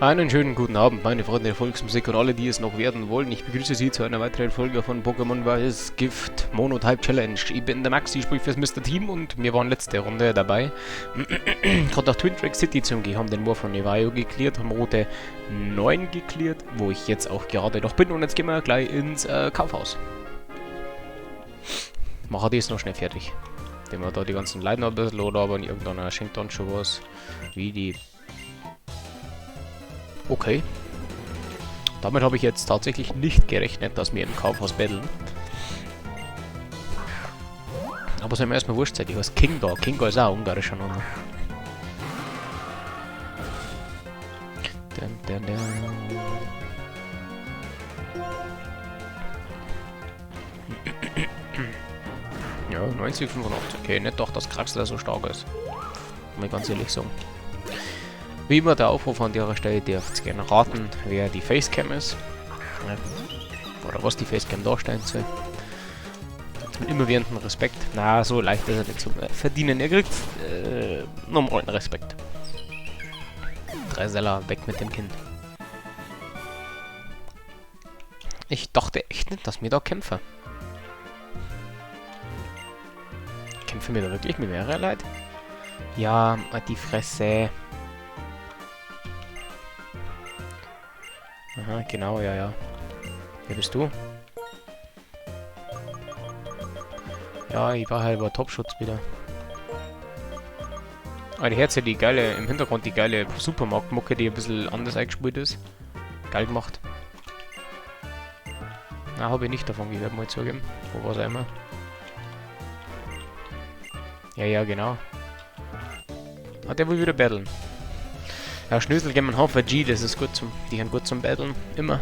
Einen schönen guten Abend, meine Freunde der Volksmusik und alle, die es noch werden wollen. Ich begrüße Sie zu einer weiteren Folge von Pokémon vs. Gift Monotype Challenge. Ich bin der Max, ich spiele fürs Mr. Team und wir waren letzte Runde dabei. Gerade nach Twin Track City zum Gehen, haben den Moor von Nevayo geklärt, haben Route 9 geklärt, wo ich jetzt auch gerade noch bin. Und jetzt gehen wir gleich ins Kaufhaus. Machen das noch schnell fertig. Wenn wir da die ganzen Leute noch ein bisschen oder aber irgendeiner schenkt dann schon was. Wie die... Okay. Damit habe ich jetzt tatsächlich nicht gerechnet, dass wir im Kaufhaus betteln. Aber soll mir erstmal wurscht sein, ich heiße Kinga. Kinga ist auch ein ungarischer Name. Ja, 90, 85. Okay, nicht doch, dass Kraxler so stark ist. Mal ganz ehrlich sagen. Wie immer der Aufruf an der Stelle, ihr dürft gerne raten, wer die Facecam ist. Oder was die Facecam darstellen soll. Mit immerwährendem Respekt. Na, so leicht ist er nicht zu verdienen. Er kriegt normalen Respekt. 3 Seller, weg mit dem Kind. Ich dachte echt nicht, dass wir da kämpfen. Kämpfen wir da wirklich mit mehreren Leuten? Ja, die Fresse. Aha, genau, ja. Wer bist du? Ja, ich war halt über Topschutz wieder. Ah, die Herze, die geile, im Hintergrund die geile Supermarktmucke, die ein bisschen anders eingespielt ist. Geil gemacht. Na, habe ich nicht davon gehört, mal zugeben. Wo war es einmal? Ja, genau. Hat der wohl wieder battlen. Ja, Schnösel geben einen Haufen G, das ist gut zum... Die haben gut zum Battlen. Immer.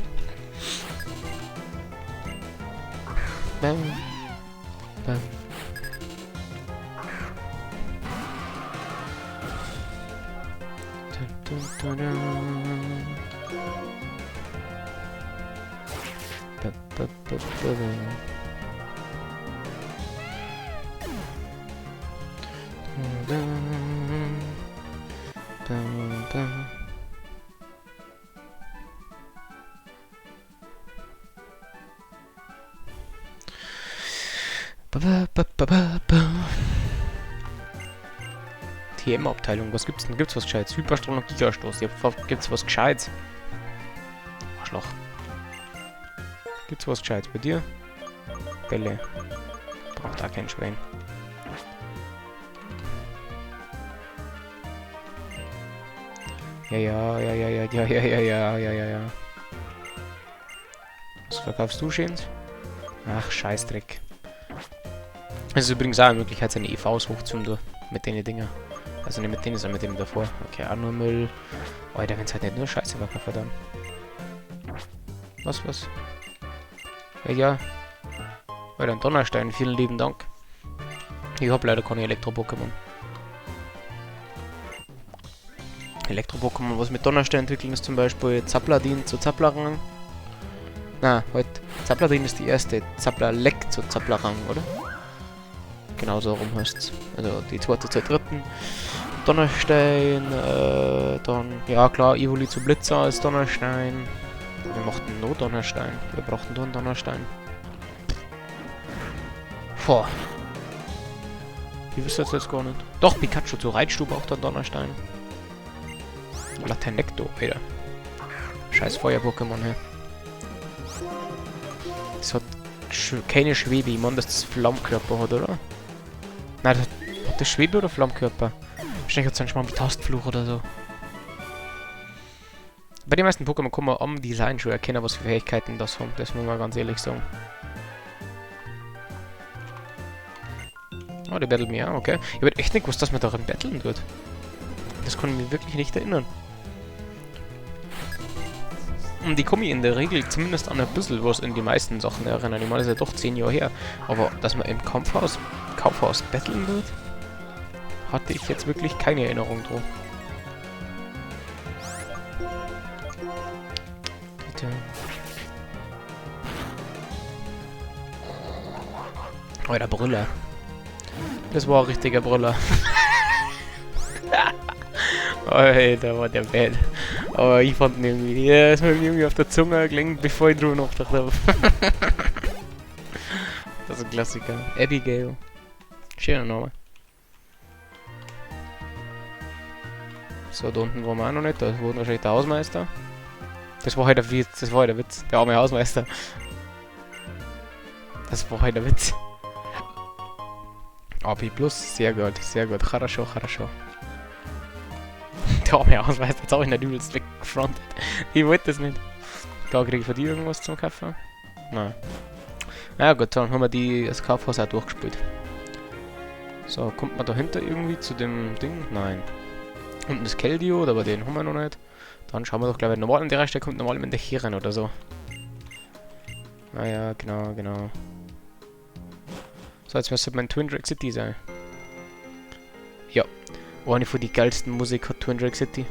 Bam. Bam. TM-Abteilung, was gibt's denn? Gibt's was Gescheites? Hyperstrom und Gigastoß. Ja, gibt's was Gescheites? Arschloch. Gibt's was Gescheites bei dir? Bälle. Braucht da kein Schwein. Ja. Was verkaufst du, Schäns? Ach, Scheißdreck. Es ist übrigens auch eine Möglichkeit, seine EVs hochzuzoomen mit den Dinger. Also nicht mit denen, sondern mit dem davor. Okay, auch nur Müll. Alter, wenn es halt nicht nur Scheiße war, verdammt. Was? Ja. Alter, ein Donnerstein, vielen lieben Dank. Ich hab leider keine Elektro-Pokémon. Elektro-Pokémon, was mit Donnerstein entwickeln, ist zum Beispiel Zapladin zu Zaplarang. Na, halt. Zapladin ist die erste. Zaplalek zu Zaplarang, oder? Genau so rum heißt's. Also die zweite zur dritten. Donnerstein, dann, ja klar, Evoli zu Blitzer als Donnerstein. Wir mochten nur Donnerstein. Wir brauchten nur einen Donnerstein. Boah. Ich wüsste jetzt gar nicht. Doch, Pikachu zu Reitstube auch dann Donnerstein. Laternecto, Alter. Scheiß Feuer-Pokémon, hä. Das hat keine Schwebe, ich meine, dass das Flammkörper hat, oder? Nein, hat das Schwebe oder Flammkörper? Wahrscheinlich hat es einen Schmarrn wie Tastfluch oder so. Bei den meisten Pokémon kann man am Design schon erkennen, was für Fähigkeiten das haben. Das muss man ganz ehrlich sagen. Oh, der battelt mir, okay. Ich weiß echt nicht gewusst, dass man darin battlen wird. Das kann ich mir wirklich nicht erinnern. Und die komme ich in der Regel zumindest an ein bisschen was in die meisten Sachen erinnern. Ich meine, das ist ja doch 10 Jahre her. Aber dass man im Kaufhaus battlen wird, hatte ich jetzt wirklich keine Erinnerung drauf. Oh, der Brüller. Das war ein richtiger Brüller. Alter, war der bad. Aber ich fand ihn irgendwie, ja, ist mir irgendwie auf der Zunge gelegen, bevor ich drüber nachgedacht habe. Das ist ein Klassiker. Abigail. Schöner Name. So, da unten waren wir auch noch nicht, da wurde wahrscheinlich der Hausmeister. Das war halt der Witz, der arme Hausmeister. Das war halt der Witz. AP Plus, sehr gut, sehr gut. Хорошо, хорошо. Der arme Hausmeister, jetzt habe ich nicht übelst weggefrontet. Ich wollte das nicht. Da kriege ich von dir irgendwas zum Kaufen? Nein. Na gut, dann haben wir das Kaufhaus auch durchgespielt. So, kommt man dahinter irgendwie zu dem Ding? Nein. Unten das Keldeo, aber den haben wir noch nicht. Dann schauen wir doch gleich, normal an der Stelle kommt normal mit der hier rein oder so. Naja, genau, genau. So, jetzt müsste mein Twin Drag City sein. Ja. Eine von die geilsten Musik hat Twin Drag City.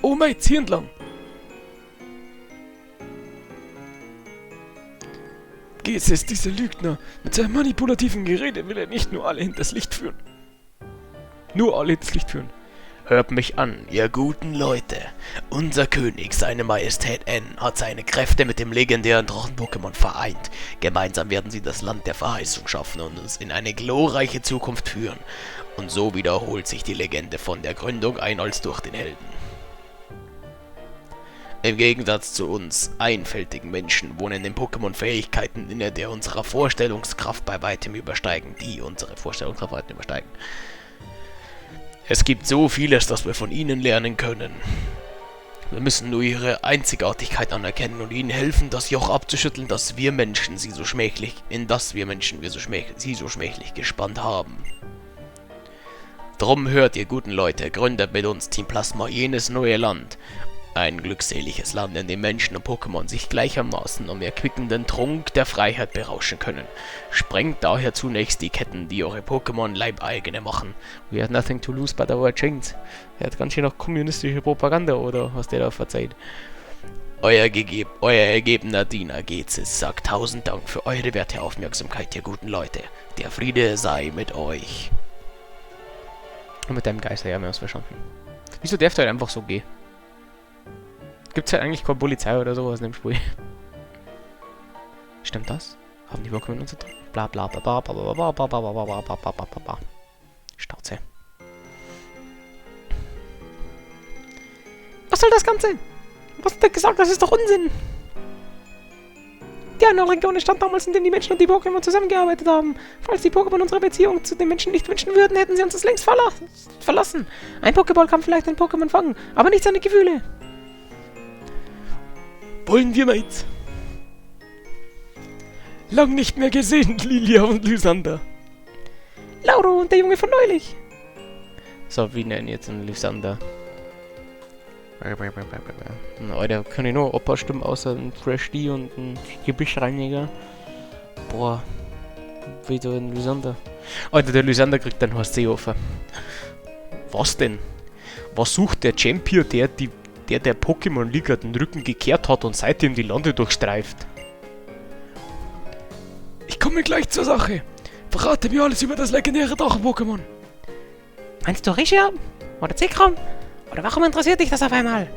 Oh mein, hier entlang! Geht's es, dieser Lügner? Mit seinem manipulativen Gerede will er nicht nur alle hinters Licht führen. Nur alle hinters Licht führen. Hört mich an, ihr guten Leute. Unser König, seine Majestät N, hat seine Kräfte mit dem legendären Drachen-Pokémon vereint. Gemeinsam werden sie das Land der Verheißung schaffen und uns in eine glorreiche Zukunft führen. Und so wiederholt sich die Legende von der Gründung einals durch den Helden. Im Gegensatz zu uns einfältigen Menschen wohnen in Pokémon-Fähigkeiten inne, die unsere Vorstellungskraft bei weitem übersteigen. Es gibt so vieles, das wir von ihnen lernen können. Wir müssen nur ihre Einzigartigkeit anerkennen und ihnen helfen, das Joch abzuschütteln, das wir Menschen sie so schmächlich gespannt haben. Drum hört ihr guten Leute, gründet mit uns Team Plasma jenes neue Land. Ein glückseliges Land, in dem Menschen und Pokémon sich gleichermaßen um erquickenden Trunk der Freiheit berauschen können. Sprengt daher zunächst die Ketten, die eure Pokémon Leibeigene machen. We have nothing to lose but our chains. Er hat ganz schön noch kommunistische Propaganda, oder was der da verzeiht. Euer ergebener Diener Gezis sagt 1000 Dank für eure werte Aufmerksamkeit, ihr guten Leute. Der Friede sei mit euch. Und mit deinem Geister, ja, wir haben es verstanden. Wieso darf der halt einfach so gehen? Gibt's halt eigentlich keine Polizei oder sowas in dem Spiel? Stimmt das? Haben die Pokémon uns drin? Bla bla bla bla bla bla bla bla bla bla bla bla bla bla bla. Stauze. Was soll das Ganze? Was hat der gesagt? Das ist doch Unsinn! Die anderen Regionen stand damals, in denen die Menschen und die Pokémon zusammengearbeitet haben. Falls die Pokémon unsere Beziehung zu den Menschen nicht wünschen würden, hätten sie uns das längst verlassen. Ein Pokéball kann vielleicht ein Pokémon fangen, aber nicht seine Gefühle. Wollen wir, Mates? Lang nicht mehr gesehen, Lilia und Lysander. Lauro und der Junge von neulich. So, wie nennen jetzt einen Lysander? Alter, kann ich nur Opa stimmen, außer ein Fresh D und ein Gebüschreiniger. Boah. Wieder ein Lysander. Alter, der Lysander kriegt einen Horst-Seehofer. Was denn? Was sucht der Champion, der Pokémon-Liga den Rücken gekehrt hat und seitdem die Lande durchstreift? Ich komme gleich zur Sache. Verrate mir alles über das legendäre Drachen-Pokémon. Meinst du Reshiram? Oder Zekrom? Oder warum interessiert dich das auf einmal?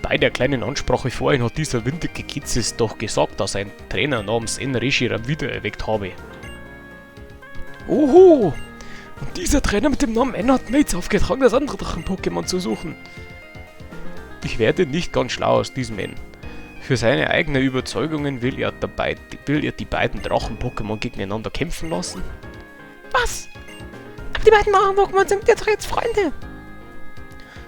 Bei der kleinen Ansprache vorhin hat dieser windige Gezis doch gesagt, dass ein Trainer namens N. Reshiram wiedererweckt habe. Oho! Und dieser Trainer mit dem Namen N hat Mates aufgetragen, das andere Drachen-Pokémon zu suchen. Ich werde nicht ganz schlau aus diesem N. Für seine eigenen Überzeugungen will er die beiden Drachen-Pokémon gegeneinander kämpfen lassen. Was? Aber die beiden Drachen-Pokémon sind jetzt Freunde.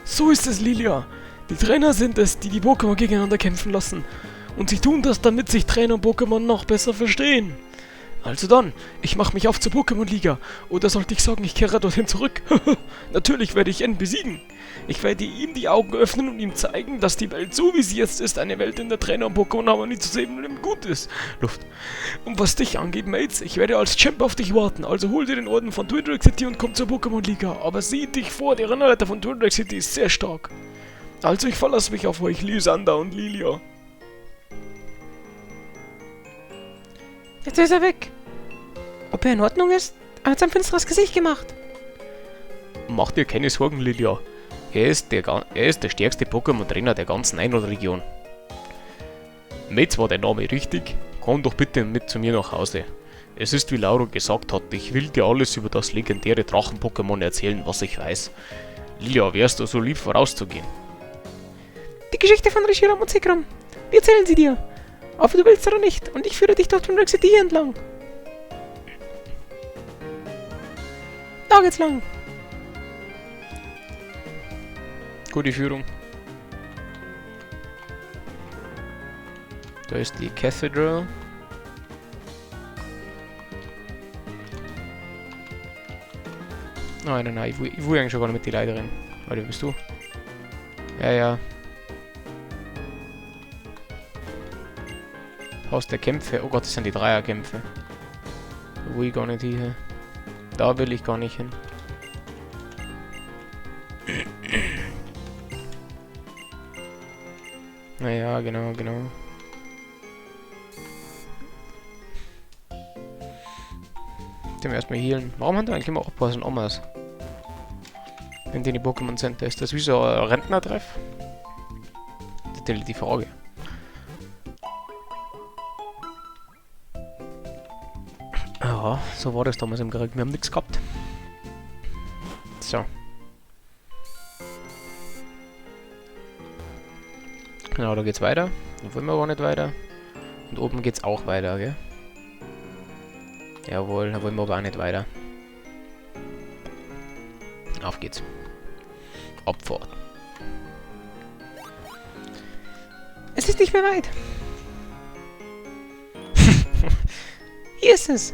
So ist es, Lilia. Die Trainer sind es, die Pokémon gegeneinander kämpfen lassen. Und sie tun das, damit sich Trainer und Pokémon noch besser verstehen. Also dann, ich mache mich auf zur Pokémon-Liga. Oder sollte ich sagen, ich kehre dorthin zurück? Natürlich werde ich N besiegen. Ich werde ihm die Augen öffnen und ihm zeigen, dass die Welt, so wie sie jetzt ist, eine Welt, in der Trainer und Pokémon-Harmonie zu sehen und gut ist. Luft. Und was dich angeht, Mates, ich werde als Champ auf dich warten. Also hol dir den Orden von Twin Drag City und komm zur Pokémon-Liga. Aber sieh dich vor, der Rennleiter von Twin Drag City ist sehr stark. Also ich verlasse mich auf euch, Lysander und Lilia. Jetzt ist er weg. Ob er in Ordnung ist? Er hat sein finsteres Gesicht gemacht. Mach dir keine Sorgen, Lilia. Er ist der stärkste Pokémon-Trainer der ganzen Einland-Region. Mates war dein Name richtig? Komm doch bitte mit zu mir nach Hause. Es ist wie Lauro gesagt hat, ich will dir alles über das legendäre Drachen-Pokémon erzählen, was ich weiß. Lilia, wärst du so lieb vorauszugehen? Die Geschichte von Reshiram und Zekrom. Wir erzählen sie dir. Aber du willst oder nicht. Und ich führe dich durch Twin Rock City entlang. Da geht's lang. Gute Führung. Da ist die Cathedral. Nein, ich will eigentlich schon gar nicht mit die Leiterin. Warte, bist du? Ja. Haus der Kämpfe. Oh Gott, das sind die Dreierkämpfe. Da will ich gar nicht hin. Da will ich gar nicht hin. Naja, genau. Dem erstmal healen. Warum haben die eigentlich immer Opas und Omas? Wenn die in die Pokémon Center ist das wie so ein Rentnertreff? Das ist die Frage. Ja, so war das damals im Krieg. Wir haben nichts gehabt. So. Genau, da geht's weiter. Da wollen wir aber nicht weiter. Und oben geht's auch weiter, gell? Jawohl, da wollen wir aber auch nicht weiter. Auf geht's. Abfahrt. Es ist nicht mehr weit. Hier ist es.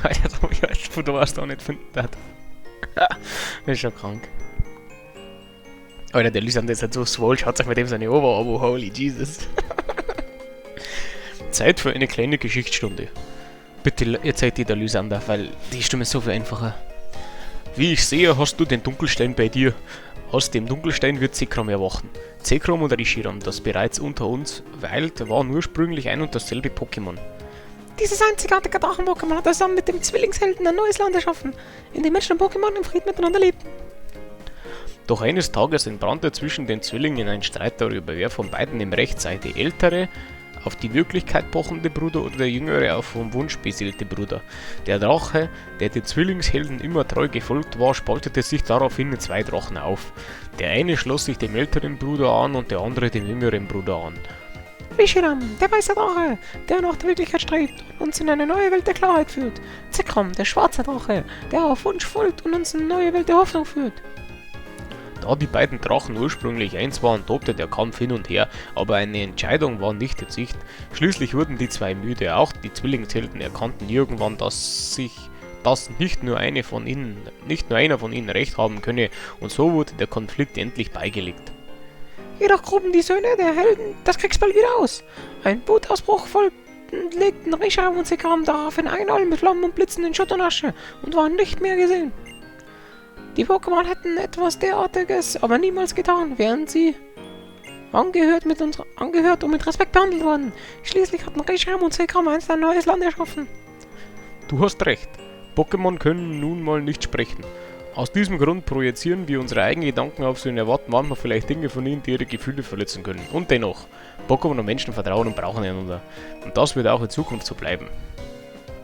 Alter, das hab ich als Foto was da nicht finden hat. Das ist schon krank. Alter, der Lysander ist halt so swole, schaut euch mit dem seine Oberarme, holy Jesus. Zeit für eine kleine Geschichtsstunde. Bitte erzählt dir der Lysander, weil die Stimme ist so viel einfacher. Wie ich sehe, hast du den Dunkelstein bei dir. Aus dem Dunkelstein wird Zekrom erwachen. Zekrom und Reshiram, das bereits unter uns weilt, waren ursprünglich ein und dasselbe Pokémon. Dieses einzigartige Drachen-Pokémon hat zusammen mit dem Zwillingshelden ein neues Land erschaffen, in dem Menschen und Pokémon im Frieden miteinander lebten. Doch eines Tages entbrannte zwischen den Zwillingen ein Streit darüber, wer von beiden im Recht sei, der ältere, auf die Wirklichkeit pochende Bruder oder der jüngere, auf vom Wunsch beseelte Bruder. Der Drache, der den Zwillingshelden immer treu gefolgt war, spaltete sich daraufhin in zwei Drachen auf. Der eine schloss sich dem älteren Bruder an und der andere dem jüngeren Bruder an. Reshiram, der weiße Drache, der nach der Wirklichkeit strebt und uns in eine neue Welt der Klarheit führt. Zekrom, der schwarze Drache, der auf Wunsch folgt und uns in eine neue Welt der Hoffnung führt. Da die beiden Drachen ursprünglich eins waren, tobte der Kampf hin und her, aber eine Entscheidung war nicht in Sicht. Schließlich wurden die zwei müde. Auch die Zwillingshelden erkannten irgendwann, dass nicht nur einer von ihnen recht haben könne, und so wurde der Konflikt endlich beigelegt. Jedoch gruben die Söhne der Helden das Kriegsball wieder aus. Ein Wutausbruch legten Reshiram und Zekrom daraufhin ein, mit Flammen und Blitzen in Schutt und Asche und waren nicht mehr gesehen. Die Pokémon hätten etwas derartiges aber niemals getan, wären sie angehört und mit Respekt behandelt worden. Schließlich hatten Reshiram und Zekrom einst ein neues Land erschaffen. Du hast recht. Pokémon können nun mal nicht sprechen. Aus diesem Grund projizieren wir unsere eigenen Gedanken auf sie und erwarten manchmal vielleicht Dinge von ihnen, die ihre Gefühle verletzen können. Und dennoch, Pokémon und Menschen vertrauen und brauchen einander. Und das wird auch in Zukunft so bleiben.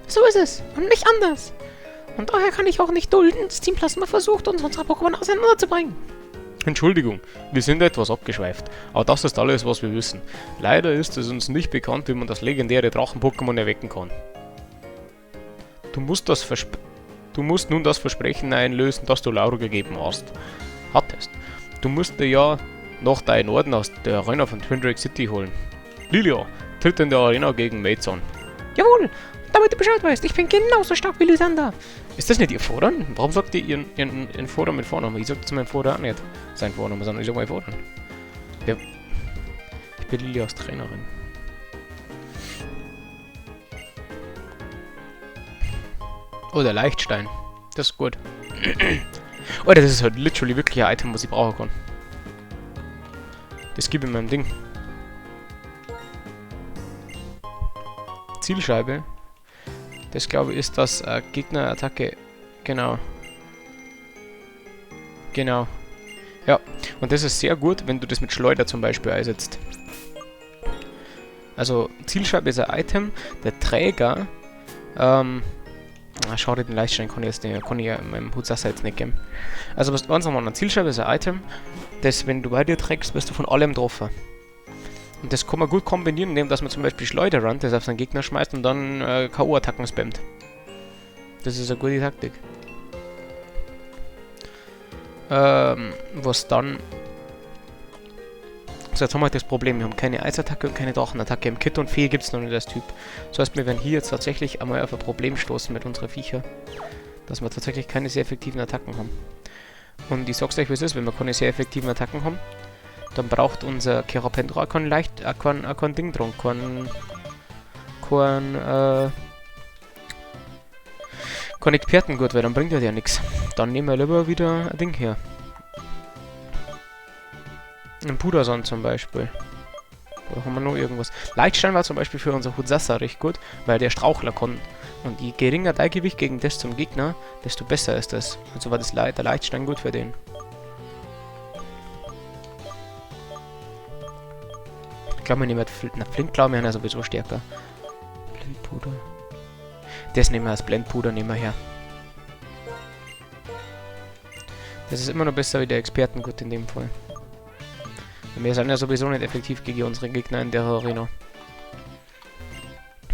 So ist es und nicht anders. Und daher kann ich auch nicht dulden, dass Team Plasma versucht, uns unsere Pokémon auseinanderzubringen. Entschuldigung, wir sind etwas abgeschweift, aber das ist alles, was wir wissen. Leider ist es uns nicht bekannt, wie man das legendäre Drachen-Pokémon erwecken kann. Du musst nun das Versprechen einlösen, das du Lauro gegeben hattest. Du musst dir ja noch deinen Orden aus der Arena von Twin Drake City holen. Lilia, tritt in der Arena gegen Mates an. Jawohl, damit du Bescheid weißt, ich bin genauso stark wie Lysander. Ist das nicht ihr Vornamen? Warum sagt ihr ihren Vornamen mit Vornamen? Ich sag zu meinem Vornamen nicht sein Vornamen, sondern ich sag mein Vornamen. Ja. Ich bin Lilias Trainerin. Oh, der Leichtstein. Das ist gut. Oh, das ist halt literally wirklich ein Item, was ich brauchen kann. Das gebe ich meinem Ding. Zielscheibe. Das glaube ich ist das Gegnerattacke. Genau. Genau. Ja, und das ist sehr gut, wenn du das mit Schleuder zum Beispiel einsetzt. Also, Zielscheibe ist ein Item, der Träger, schade, den Leichtstein kann ich jetzt nicht, kann ich ja meinem Hutsasser jetzt nicht geben. Also, was ganz normal, eine Zielscheibe ist ein Item, das, wenn du bei dir trägst, wirst du von allem getroffen. Und das kann man gut kombinieren, indem dass man zum Beispiel Schleuder rannt, das auf seinen Gegner schmeißt und dann K.O.-Attacken spammt. Das ist eine gute Taktik. Was dann... So, jetzt haben wir halt das Problem, wir haben keine Eisattacke und keine Drachenattacke im Kit und Fee gibt es noch nicht als Typ. Das heißt, wir werden hier jetzt tatsächlich einmal auf ein Problem stoßen mit unseren Viecher. Dass wir tatsächlich keine sehr effektiven Attacken haben. Und ich sag's euch, wie es ist, wenn wir keine sehr effektiven Attacken haben, dann braucht unser Kerapendra kein Ding dran, kein Expertengurt, weil dann bringt er ja nichts. Dann nehmen wir lieber wieder ein Ding her. Ein Pudersand zum Beispiel. Oder haben wir noch irgendwas? Leitstein war zum Beispiel für unser Hutsassa recht gut, weil der Strauchler kann. Und je geringer dein Gewicht gegen das zum Gegner, desto besser ist das. Also war der Leitstein gut für den. Ich glaube, wir nehmen Flintklaue, wir sind ja sowieso stärker. Blendpuder. Das nehmen wir als Blendpuder nehmen wir her. Das ist immer noch besser wie der Expertengurt in dem Fall. Wir sind ja sowieso nicht effektiv gegen unsere Gegner in der Arena.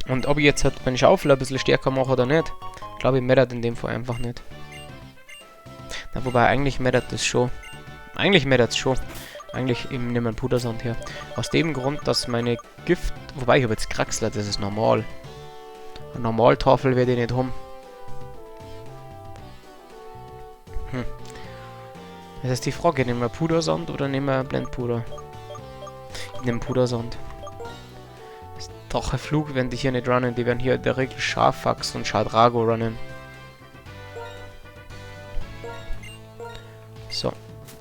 Und ob ich jetzt halt meinen Schaufel ein bisschen stärker mache oder nicht, glaube ich, mattert in dem Fall einfach nicht. Na, wobei, eigentlich mattert das schon. Eigentlich mattert es schon. Eigentlich eben nehmen wir einen Pudersand her. Aus dem Grund, dass meine Gift... Wobei, ich habe jetzt Kraxler, das ist normal. Eine Normaltafel werde ich nicht haben. Das ist die Frage, nehmen wir Pudersand oder nehmen wir Blendpuder? Ich nehme Pudersand. Das Dracheflug werden die hier nicht runnen, die werden hier in der Regel Scharfax und Schadrago runnen. So.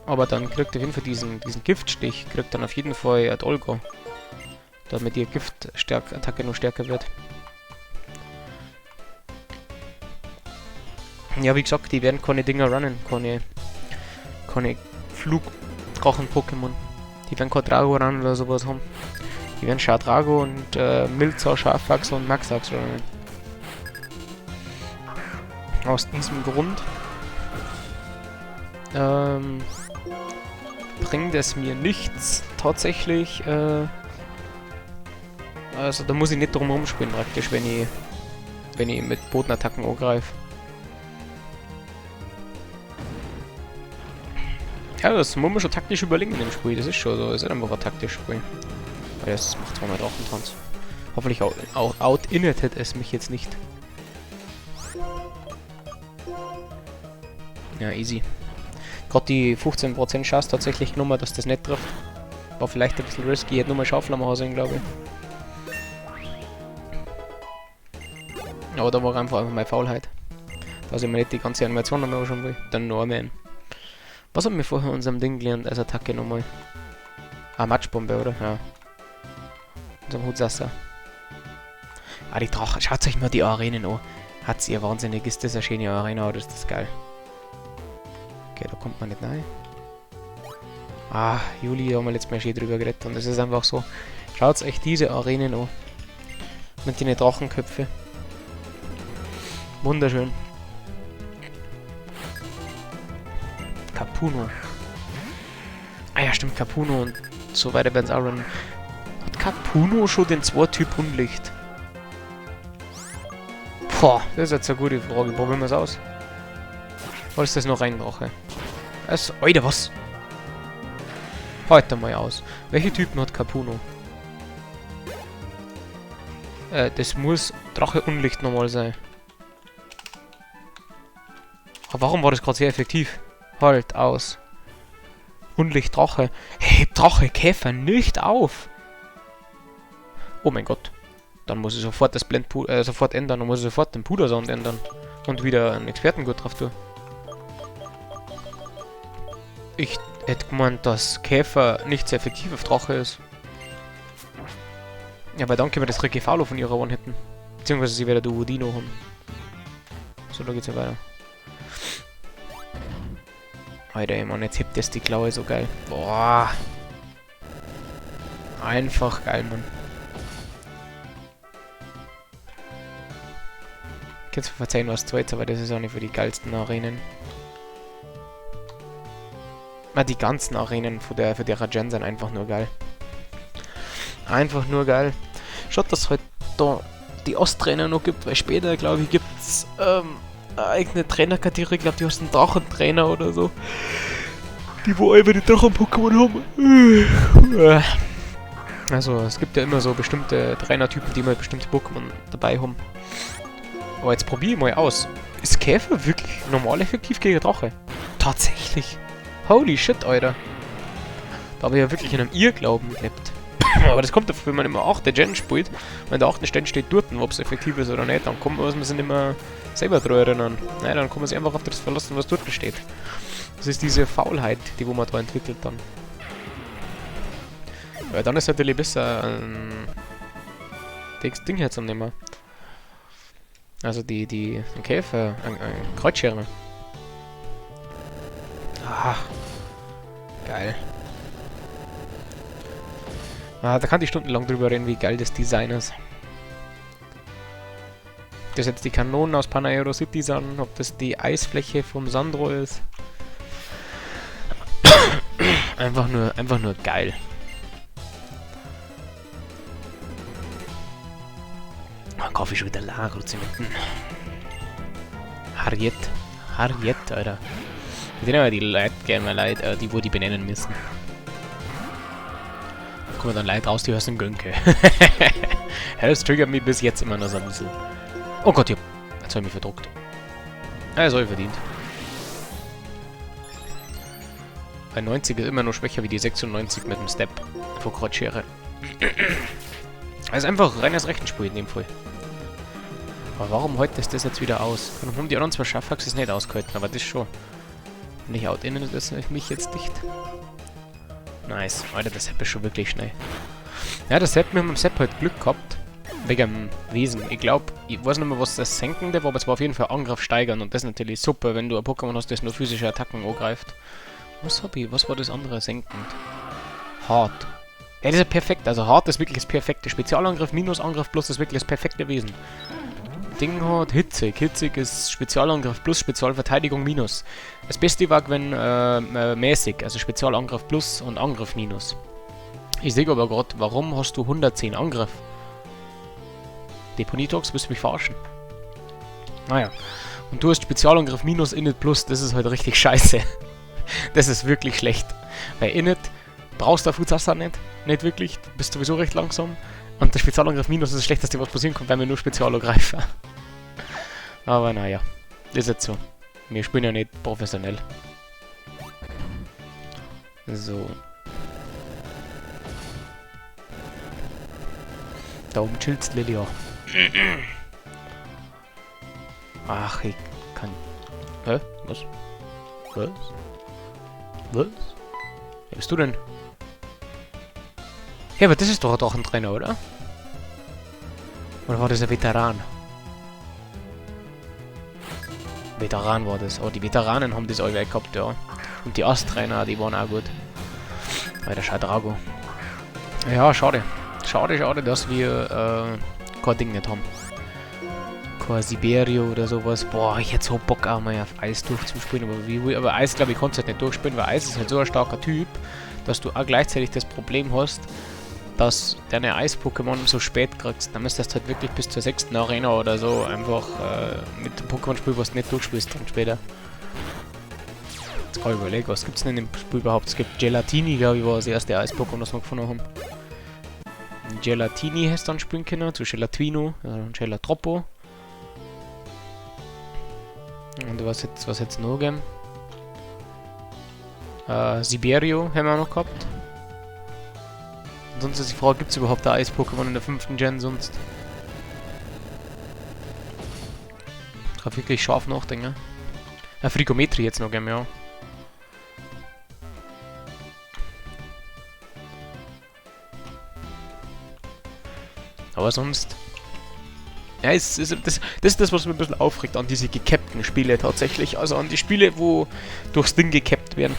Aber dann kriegt auf jeden Fall diesen Giftstich, kriegt dann auf jeden Fall Adolgo. Damit die Giftattacke noch stärker wird. Ja, wie gesagt, die werden keine Dinger runnen, keine Flugdrachen-Pokémon. Die werden kein Drago runnen oder sowas haben. Die werden Schadrago und Milzar, Scharfax und Maxax runnen. Aus diesem Grund bringt es mir nichts, tatsächlich, also da muss ich nicht drum rumspielen praktisch, wenn ich mit Bodenattacken angreife. Ja, das muss man schon taktisch überlegen in dem Spiel, das ist schon so, das ist einfach ein taktisches Spiel. Weil das macht zwar mal Drachentanz. Hoffentlich out-innetet es mich jetzt nicht. Ja, easy. Gerade die 15% Chance tatsächlich genommen, dass das nicht trifft. War vielleicht ein bisschen risky, hätte nur mal Schaufel machen sollen, glaube ich. Aber da war einfach meine Faulheit. Dass ich mir nicht die ganze Animation nochmal schon will. Dann noch einmal. Was haben wir vorher in unserem Ding gelernt als Attacke nochmal? Ah, Matschbombe, oder? Ja. Unserem Hutsasser. Ah, die Drache. Schaut euch mal die Arenen an. Hat's ihr wahnsinnig. Ist das eine schöne Arena oder ist das geil? Okay, da kommt man nicht rein. Ah, Juli, da haben wir letztes Mal schön drüber geredet. Und es ist einfach so. Schaut euch diese Arenen an. Mit den Drachenköpfen. Wunderschön. Capuno. Ah ja, stimmt, Capuno und so weiter werden es auch runnen. Hat Capuno schon den 2-Typ Unlicht? Boah, das ist jetzt eine gute Frage. Probieren wir es aus. Was ist das noch rein Drache? Also, Alter, was? Heute mal aus. Welche Typen hat Capuno? Das muss Drache Unlicht normal sein. Aber warum war das gerade sehr effektiv? Halt, aus. Unlicht Drache. Heb Drache Käfer nicht auf! Oh mein Gott. Dann muss ich sofort das Blendpuder, sofort ändern. Dann muss ich sofort den Pudersand ändern. Und wieder einen Expertengurt drauf tun. Ich hätte gemeint, dass Käfer nicht sehr effektiv auf Drache ist. Ja, weil dann können wir das Rekefalo von ihrer One hätten. Beziehungsweise sie werden Duodino haben. So, da geht's ja weiter. Alter, ey, Mann, jetzt hebt das die Klaue so geil. Boah. Einfach geil, Mann. Kannst du verzeihen, was du jetzt, aber das ist auch nicht für die geilsten Arenen. Die ganzen Arenen von der Gen sind einfach nur geil. Einfach nur geil. Schaut, dass es halt da die Osttrainer noch gibt, weil später, glaube ich, gibt es eine eigene Trainerkategorie. Ich glaube, die heißt einen Drachentrainer oder so. Die, wo einfach die Drachen-Pokémon haben. Also, es gibt ja immer so bestimmte Trainertypen, die mal bestimmte Pokémon dabei haben. Aber jetzt probiere ich mal aus. Ist Käfer wirklich normal effektiv gegen Drache? Tatsächlich. Holy shit, Alter. Da habe ich ja wirklich in einem Irrglauben gelebt. Aber das kommt dafür, wenn man immer 8. Gen spielt. Wenn der 8. Stern steht dort, ob es effektiv ist oder nicht, dann muss man sich nicht mehr selber dran erinnern. Nein, dann kann man sich einfach auf das verlassen, was dort steht. Das ist diese Faulheit, die wo man da entwickelt dann. Weil dann ist es natürlich besser, das Ding herzunehmen. Also die Käfer, ein Kreuzschere. Ah, geil. Da kann ich stundenlang drüber reden, wie geil das Design ist. Ob das jetzt die Kanonen aus Panayro City sind, ob das die Eisfläche vom Sandro ist. Einfach nur geil. Dann kaufe ich schon wieder Lagerzimetten. Harriet, Alter. Ich nehme die Leute gerne mal leid, die wo die benennen müssen. Da kommen dann Leute raus, die heißen Gönke. Das triggert mich bis jetzt immer noch so ein bisschen. Oh Gott, jetzt habe ich mich verdruckt. Das habe ich verdient. Bei 90 ist immer noch schwächer wie die 96 mit dem Step vor Kreuzschere. Also einfach reines Rechenspiel in dem Fall. Aber warum heute ist das jetzt wieder aus? Warum haben die anderen zwei Schaffhaxes nicht ausgehalten, aber das schon. Und ich out innen, das ist mich jetzt dicht. Nice. Alter, das Sepp ist schon wirklich schnell. Ja, das Sepp, wir haben mit dem Sepp halt Glück gehabt. Wegen dem Wesen. Ich glaube, ich weiß nicht mehr, was das Senkende war, aber es war auf jeden Fall Angriff steigern. Und das ist natürlich super, wenn du ein Pokémon hast, das nur physische Attacken angreift. Was hab ich? Was war das andere senkend? Hart. Ja, das ist ja perfekt. Also hart ist wirklich das perfekte. Spezialangriff minus Angriff plus ist wirklich das perfekte Wesen. Ding hat hitzig. Hitzig ist Spezialangriff plus Spezialverteidigung minus. Das Beste war, wenn mäßig, also Spezialangriff plus und Angriff minus. Ich sehe aber gerade, warum hast du 110 Angriff? Deponitox, willst du mich verarschen? Naja. Und du hast Spezialangriff minus Init plus, das ist halt richtig scheiße. Das ist wirklich schlecht. Bei Init brauchst du auf Futsasa nicht wirklich, du bist sowieso recht langsam. Und der Spezialangriff minus ist das Schlechteste, was passieren kann, wenn wir nur Spezialangreifer. Aber naja, ist jetzt so. Wir spielen ja nicht professionell. So. Da oben chillt's Lilia. Ach, ich kann... Hä? Was? Was? Was? Wer bist du denn? Ja, aber das ist doch ein Trainer, oder? Oder war das ein Veteran? Veteran war das. Oh, die Veteranen haben das alle gehabt, ja. Und die Asttrainer, die waren auch gut. Alter, schau Drago. Ja, schade. Schade, dass wir kein Ding nicht haben. Kein Siberio oder sowas. Boah, ich hätte so Bock auch mal auf Eis durchzuspielen. Aber Eis, glaube ich, kannst du halt nicht durchspielen, weil Eis ist halt so ein starker Typ, dass du auch gleichzeitig das Problem hast, dass deine Eis-Pokémon so spät kriegst. Dann müsstest du halt wirklich bis zur 6. Arena oder so einfach mit dem Pokémon spielen, was du nicht durchspielst dann später. Jetzt kann ich überlegen, was gibt es denn in dem Spiel überhaupt? Es gibt Gelatini, glaube ich, war das erste Eis-Pokémon, das wir gefunden haben. Gelatini hast du dann spielen können, zu Gelatino und Gelatroppo. Und was jetzt noch gegeben? Siberio haben wir noch gehabt. Sonst ist die Frage, gibt es überhaupt ein Eis-Pokémon in der 5. Gen sonst? Ich kann wirklich scharf nachdenken. Frigometri jetzt noch geben, ja. Aber sonst... Ja, das ist das, was mich ein bisschen aufregt an diese gecappten Spiele tatsächlich. Also an die Spiele, wo durchs Ding gekappt gelevelt werden.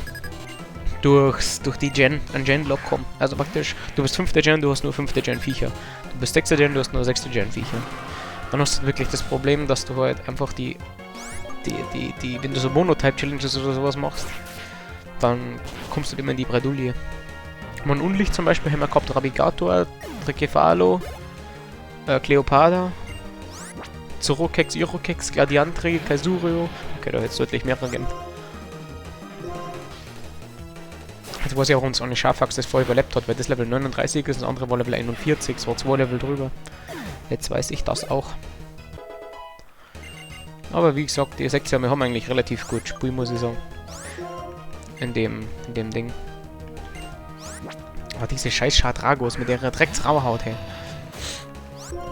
Durch die an Gen-Lock kommen. Also praktisch, du bist 5. Gen, du hast nur 5. Gen Viecher. Du bist 6. Gen, du hast nur 6. Gen Viecher. Dann hast du wirklich das Problem, dass du halt einfach wenn du so Monotype-Challenges oder sowas machst, dann kommst du immer in die Bredouille. Man Unlicht zum Beispiel haben wir gehabt, Rabigator, Tricephalo, Cleopatra, Zorokex, Irokex, Gladiantri, Kaisurio. Okay, da hätte es deutlich mehr gegeben. Jetzt weiß ich auch, warum es auch eine Schafax das vorher überlebt hat, weil das Level 39 ist, das andere war Level 41, es war 2 Level drüber. Jetzt weiß ich das auch. Aber wie gesagt, die 6 wir haben eigentlich relativ gut Spiel, muss ich sagen. In dem Ding. Aber diese scheiß Schadragos mit ihrer Drecksrauhaut, hey.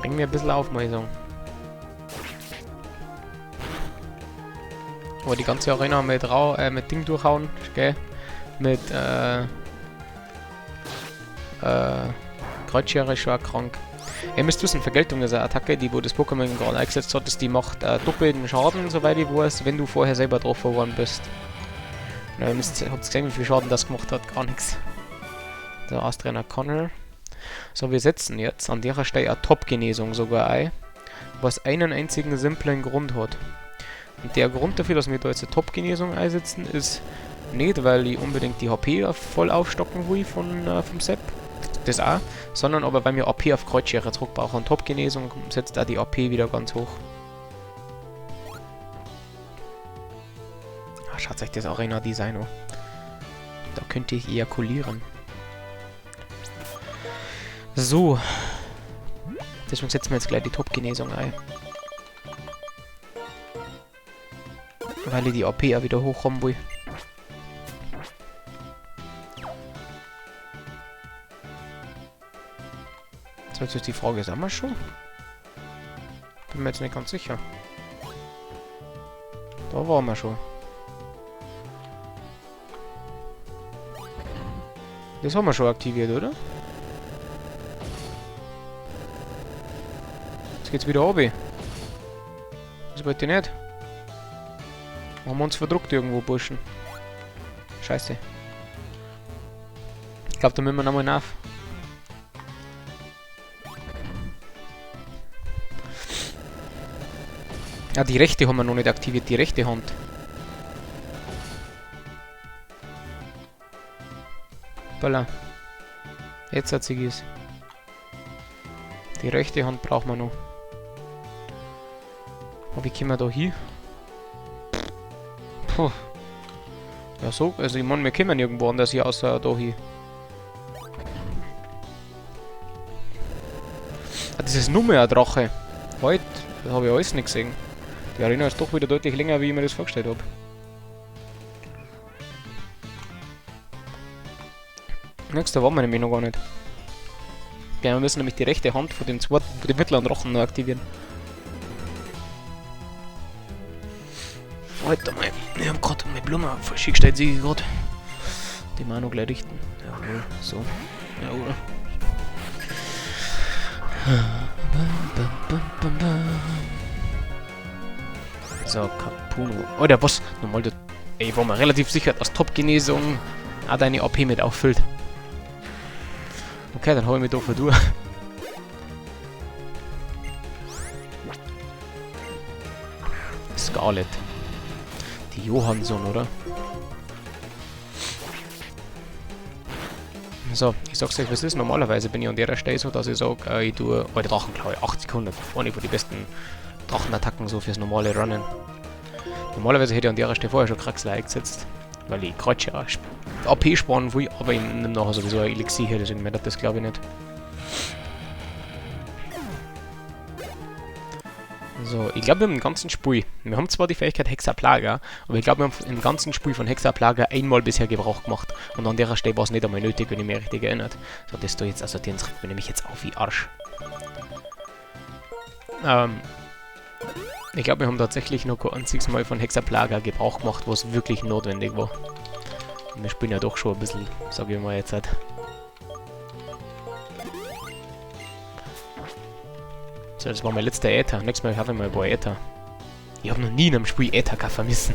Bring mir ein bisschen auf, muss ich sagen. Aber die ganze Arena mit Ding durchhauen, gell? Mit, Kreuzschere ist schon krank. Ihr müsst wissen, Vergeltung ist eine Attacke, die wo das Pokémon gerade eingesetzt hat, die macht doppelten Schaden, soweit ich weiß, wenn du vorher selber drauf geworden bist. Ja, ihr habt gesehen, wie viel Schaden das gemacht hat, gar nichts. Der Astrainer Connor. So, wir setzen jetzt an der Stelle eine Top-Genesung sogar ein, was einen einzigen simplen Grund hat. Und der Grund dafür, dass wir da jetzt eine Top-Genesung einsetzen, ist nicht, weil ich unbedingt die HP voll aufstocken will vom Sepp, das auch, sondern aber weil wir AP auf Kreuzschere zurück brauchen. Top-Genesung setzt da die AP wieder ganz hoch. Ah, schaut euch das Arena-Design an. Da könnte ich ejakulieren. So. Deswegen setzen wir jetzt gleich die Top-Genesung ein. Weil ich die AP auch wieder hochkommen will. So, jetzt ist die Frage, sind wir schon? Bin mir jetzt nicht ganz sicher. Da waren wir schon. Das haben wir schon aktiviert, oder? Jetzt geht's wieder runter. Das wollte ich nicht. Haben wir uns verdruckt irgendwo, Burschen. Scheiße. Ich glaube, da müssen wir nochmal nach. Ja, die rechte haben wir noch nicht aktiviert, die rechte Hand. Voilà. Jetzt hat sie es. Die rechte Hand brauchen wir noch. Aber wie kommen wir da hin? Puh. Ja, so, also ich meine, wir kommen nirgendwo anders hier außer da hin. Ah, das ist nur mehr ein Drache. Heute, das habe ich alles nicht gesehen. Die Arena ist doch wieder deutlich länger, wie ich mir das vorgestellt habe. Nächster waren wir nämlich noch gar nicht. Ja, wir müssen nämlich die rechte Hand von dem mittleren Drachen noch aktivieren. Alter, ich hab gerade meine Blume falsch gestellt, sehe ich gerade. Die mal noch gleich richten. Jawohl, so. Jawohl. So, Kapuno. Alter, was? Normal, ich war mir relativ sicher, dass Top-Genesung auch deine AP mit auffüllt. Okay, dann hau ich mich da durch. Scarlet. Die Johansson, oder? So, ich sag's euch, was ist. Normalerweise bin ich an der Stelle so, dass ich sage, ich tue bei der Drachenklaue 8 Sekunden. Eine von den besten Drachenattacken so fürs normale Runnen. Normalerweise hätte ich an der Stelle vorher schon Kraxler eingesetzt, weil ich gerade schon AP sparen will, aber ich nehme nachher sowieso ein Elixier hier, deswegen ändert das glaube ich nicht. So, ich glaube, wir haben im ganzen Spiel, wir haben zwar die Fähigkeit Hexaplaga, aber ich glaube, wir haben im ganzen Spiel von Hexaplaga einmal bisher Gebrauch gemacht. Und an der Stelle war es nicht einmal nötig, wenn ich mich richtig erinnert. So, das da jetzt, also den nehme ich jetzt auf wie Arsch. Ich glaube, wir haben tatsächlich noch kein einziges Mal von Hexaplaga Gebrauch gemacht, was wirklich notwendig war. Und wir spielen ja doch schon ein bisschen, sage ich mal jetzt halt. So, das war mein letzter Äther. Nächstes Mal habe ich mal ein paar Äther. Ich habe noch nie in einem Spiel Äther vermissen.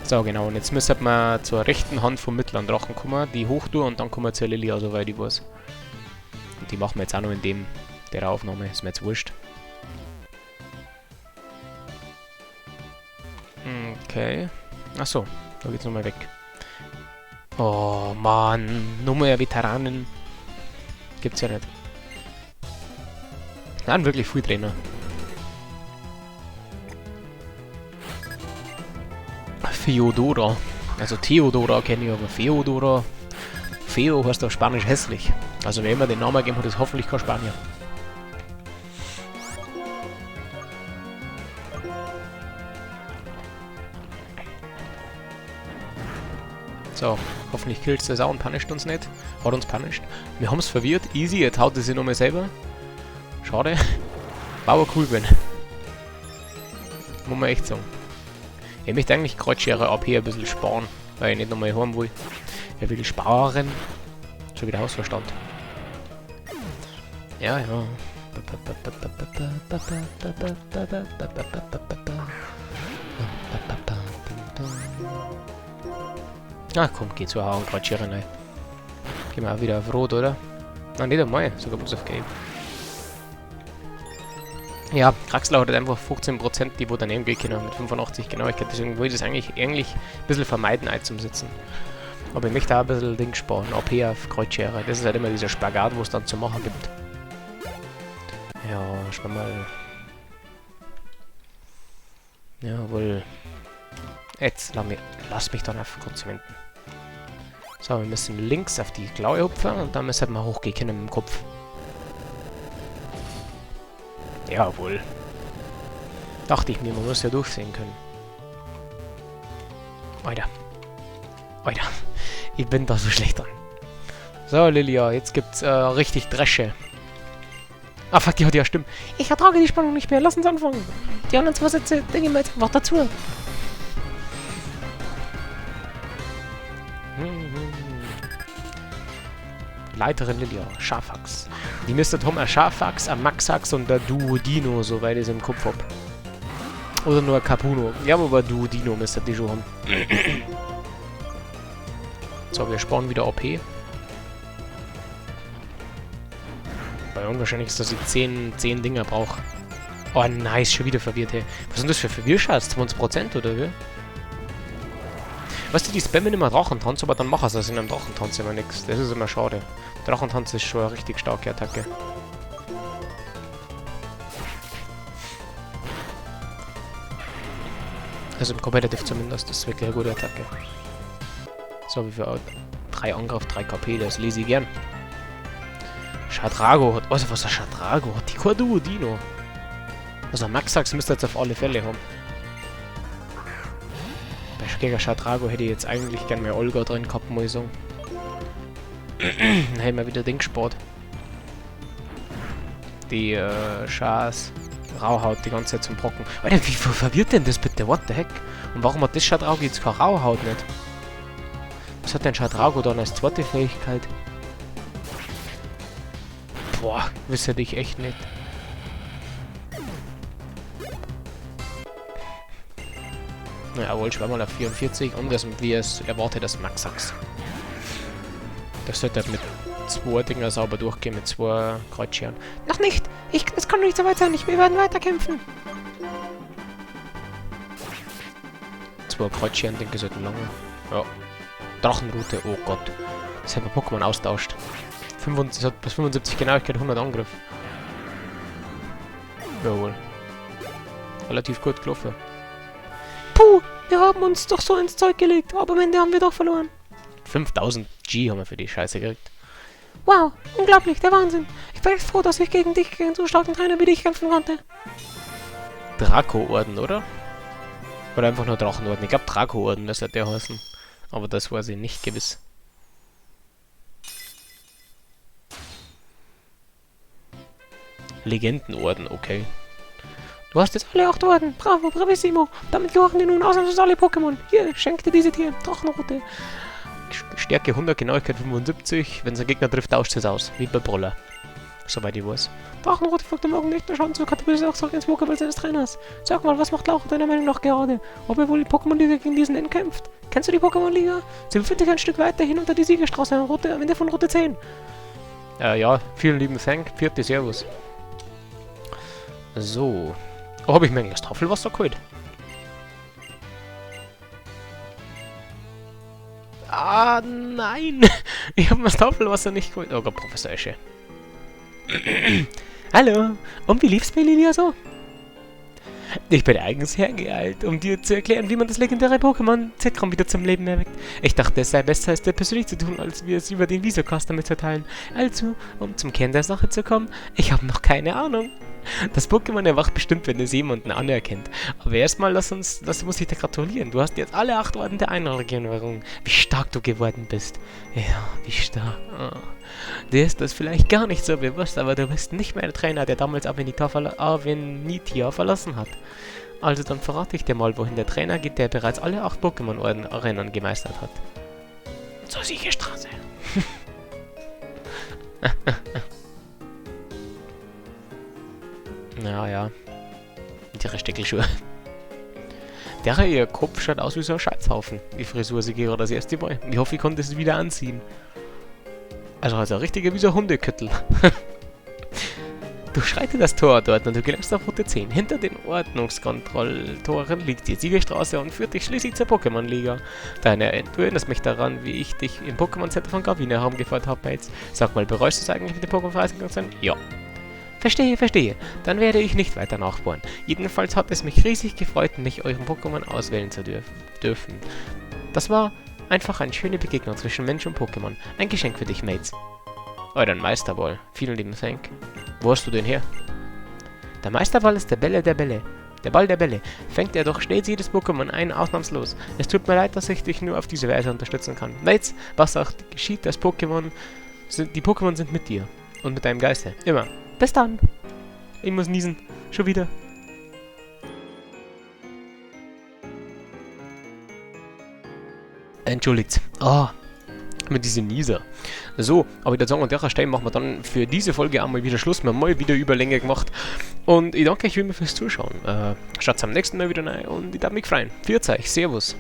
So, genau. Und jetzt müssen wir zur rechten Hand vom mittleren Drachen kommen, die hoch tun und dann kommen wir zur Lilia, soweit ich weiß. Und die machen wir jetzt auch noch in der Aufnahme. Ist mir jetzt wurscht. Okay. Achso, da geht's nochmal weg. Oh, Mann. Nur mehr Veteranen. Gibt's ja nicht. Nein, wirklich viel Trainer. Feodora. Also Theodora kenne ich, aber Feodora. Feo heißt auf Spanisch hässlich. Also wenn man den Namen gegeben hat, ist hoffentlich kein Spanier. So, hoffentlich killt das auch und punisht uns nicht. Hat uns punisht. Wir haben es verwirrt. Easy, jetzt haut es sich nochmal selber. Schade. War aber cool, wenn. Muss man echt sagen. Ich möchte eigentlich Kreuzschere AP ein bisschen sparen, weil ich nicht nochmal heim will. Ich will sparen. Schon wieder Hausverstand. Ja, ja. Ah, komm, geh zu Hauen, Kreuzschere rein. Gehen wir auch wieder auf Rot, oder? Nein, nicht einmal, sogar bloß auf Gelb. Ja, Kraxler hat halt einfach 15%, die wo daneben gehen können, mit 85 Genauigkeit. Deswegen will ich das eigentlich ein bisschen vermeiden, einzusetzen. Aber ich möchte auch ein bisschen Ding sparen, AP auf Kreuzschere. Das ist halt immer dieser Spagat, wo es dann zu machen gibt. Ja, schau mal. Jawohl. Jetzt lass mich dann einfach kurz wenden. So, wir müssen links auf die Klaue hupfen und dann müssen wir hochgehen können mit dem Kopf. Jawohl. Dachte ich mir, man muss ja durchsehen können. Alter. Alter. Ich bin da so schlecht dran. So, Lilia, jetzt gibt's richtig Dresche. Ah, fuck, die hat ja stimmt. Ich ertrage die Spannung nicht mehr. Lass uns anfangen. Die anderen 2 Sätze, denke ich mal jetzt einfach dazu. Leiterin Lilia, Schafax. Die müsste Tom ein Schafax, ein Maxax und der Duodino, soweit ich es im Kopf hab. Oder nur ein Capuno. Ja, aber Duodino müsste die schon haben. So, wir sparen wieder AP. Weil unwahrscheinlich ist, dass ich 10 Dinger brauche. Oh, nice, schon wieder verwirrt, hey. Was sind das für Verwirrschatz? 20% oder wie? Weißt du, die spammen immer Drachentanz, aber dann machen sie es in einem Drachentanz immer nichts. Das ist immer schade. Drachentanz ist schon eine richtig starke Attacke. Also im Competitive zumindest, das ist wirklich eine gute Attacke. So, wie viel? 3 Angriff, 3 KP, das lese ich gern. Shadrago hat... Also, was ein Shadrago hat? Die Duodino. Also, Maxax müsste jetzt auf alle Fälle haben. Bei gegen Shadrago hätte ich jetzt eigentlich gern mehr Olga drin gehabt, muss ich sagen. Dann hätten wir wieder Ding gespart. Die Schas Rauhaut die ganze Zeit zum Brocken. Alter, wie verwirrt denn das bitte? What the heck? Und warum hat das Shadrago jetzt keine Rauhaut nicht? Was hat denn Shadrago dann als zweite Fähigkeit? Boah, wüsste ich echt nicht. Jawohl, schwammerl auf 44 und das, wie es erwartet, das Maxax. Das sollte halt mit 2 Dinger sauber durchgehen, mit 2 Kreuzscheren. Noch nicht! Es kann nicht so weit sein, wir werden weiter kämpfen! 2 Kreuzscheren, denke ich, sollten lange. Ja. Drachenroute, oh Gott. Das hat man Pokémon austauscht. 75, hat bis 75 Genauigkeit, 100 Angriff. Jawohl. Relativ gut gelaufen. Puh, wir haben uns doch so ins Zeug gelegt, aber am Ende haben wir doch verloren. 5000 G haben wir für die Scheiße gekriegt. Wow, unglaublich, der Wahnsinn. Ich bin echt froh, dass ich gegen so starken Trainer wie dich kämpfen konnte. Draco-Orden, oder? Oder einfach nur Drachenorden. Ich glaube Draco-Orden müsste der heißen. Aber das weiß ich nicht gewiss. Legendenorden, okay. Du hast jetzt alle 8 Orden. Bravo, bravissimo. Damit gehören dir nun ausnahmslos alle Pokémon. Hier, schenk dir diese Tiere. Drachenroute. Stärke 100, Genauigkeit 75. Wenn es ein Gegner trifft, tauscht es aus. Wie bei Brawler. Soweit ich weiß. Drachenrot folgt dem Morgen nicht nur schauen zu Katapult auch zurück ins Pokéball seines Trainers. Sag mal, was macht Laura deiner Meinung nach gerade? Ob er wohl die Pokémon-Liga gegen diesen N kämpft? Kennst du die Pokémon-Liga? Sie befindet sich ein Stück weiter hin unter die Siegerstraße am Ende von Route 10. Ja, vielen lieben Dank. Vierte Servus. So. Oh, habe ich mir das Tafelwasser geholt? Ah, nein. Ich habe mir das Tafelwasser nicht geholt. Oh Gott, Professor Esche. Hallo, und wie lief's bei Lilia so? Ich bin eigens hergeeilt, um dir zu erklären, wie man das legendäre Pokémon Zekrom wieder zum Leben erweckt. Ich dachte, es sei besser, es dir persönlich zu tun, als wir es über den Visocast mitzuteilen. Also, um zum Kern der Sache zu kommen, ich habe noch keine Ahnung. Das Pokémon erwacht bestimmt, wenn es jemanden anerkennt. Aber erstmal muss ich dir gratulieren. Du hast jetzt alle 8 Orden der Einregion. Wie stark du geworden bist. Ja, wie stark. Oh. Dir ist das vielleicht gar nicht so bewusst, aber du bist nicht mehr der Trainer, der damals Avenitia verlassen hat. Also dann verrate ich dir mal, wohin der Trainer geht, der bereits alle 8 Pokémon-Arenen gemeistert hat. Zur Siegerstraße. Ja. Die Steckelschuhe. Ihr Kopf schaut aus wie so ein Scheißhaufen. Die Frisur sie gerade das erste Mal. Ich hoffe, ich konnte es wieder anziehen. Also ein richtiger wie so ein Hundeköttel. Du schreitet das Tor dort und du gelangst auf Route 10. Hinter den Ordnungskontrolltoren liegt die Siegerstraße und führt dich schließlich zur Pokémon-Liga. Du erinnerst mich daran, wie ich dich im Pokémon-Center von Gravina herumgeführt habe, Mates. Sag mal, bereust du es eigentlich, mit dem Pokémon freigegangen zu sein? Ja. Verstehe. Dann werde ich nicht weiter nachbohren. Jedenfalls hat es mich riesig gefreut, mich euren Pokémon auswählen zu dürfen. Das war einfach eine schöne Begegnung zwischen Mensch und Pokémon. Ein Geschenk für dich, Mates. Euren Meisterball. Vielen lieben Dank. Wo hast du den her? Der Meisterball ist der Bälle der Bälle. Der Ball der Bälle. Fängt er doch stets jedes Pokémon ein, ausnahmslos. Es tut mir leid, dass ich dich nur auf diese Weise unterstützen kann. Mates, was auch geschieht, die Pokémon sind mit dir. Und mit deinem Geiste. Immer. Bis dann. Ich muss niesen. Schon wieder. Entschuldigt. Mit diesem Nieser. So, aber ich würde sagen, an der Stelle machen wir dann für diese Folge einmal wieder Schluss. Wir haben mal wieder Überlänge gemacht. Und ich danke euch wie immer fürs Zuschauen. Schaut am nächsten Mal wieder rein und ich darf mich freuen. Pfiat euch. Servus.